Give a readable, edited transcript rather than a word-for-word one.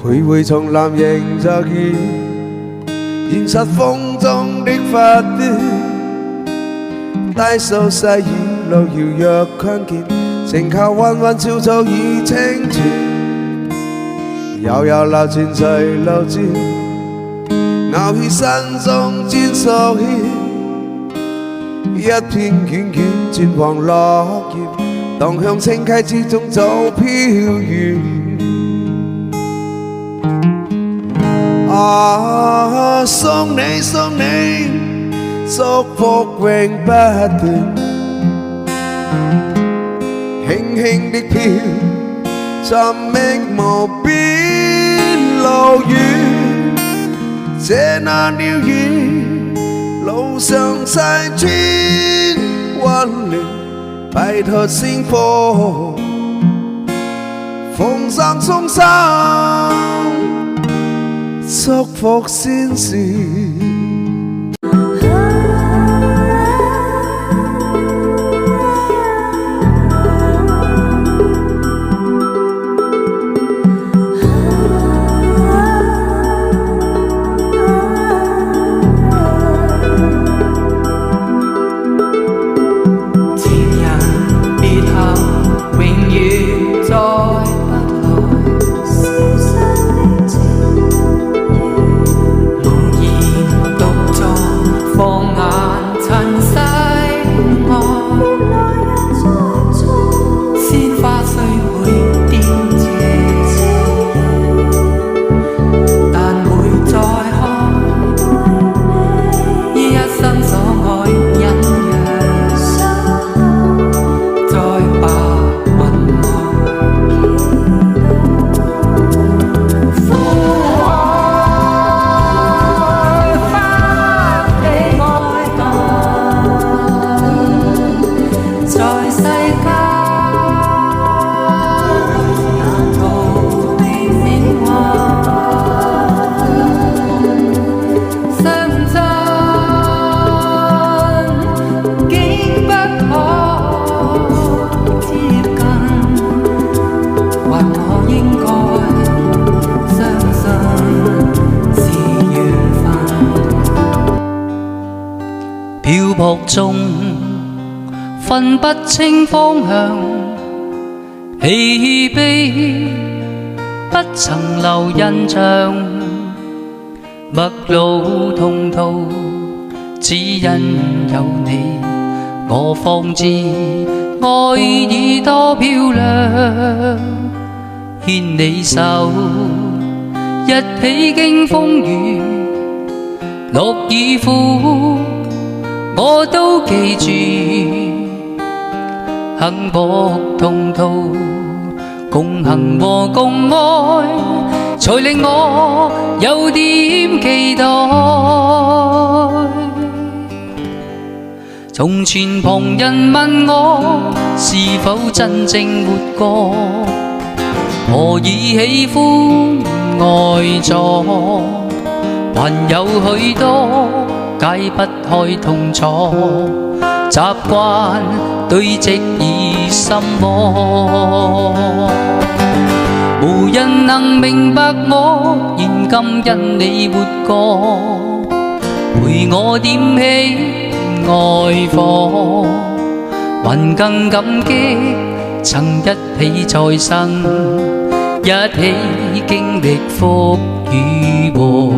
徘徊叢林迎着雨，現實風中的發端，低數細雨路遙若困倦，靜靠溫溫悄悄已清泉，悠悠流泉隨路轉，牛血身中專屬血，一片卷卷轉黃落葉，蕩向清溪之中早飄遠。送你送你，祝福永不斷，輕輕的飄，尋覓無邊路遠。這那鳥語，路上細穿溫暖，拜託幸福，奉上衷心。祝福先是漂泊中分不清方向，喜悲不曾留印象，陌路同途，只因有你，我方知愛已多漂亮。牽你手，一起經風雨，樂與苦我都記住，幸福同途，共行和共愛，才令我有點期待。從前旁人問我是否真正活過，何以喜歡愛錯，還有許多解不開痛楚，習慣堆積已心窩，無人能明白我現今因你活過，陪我點起愛火，還更感激曾一起再生，一起經歷福與禍。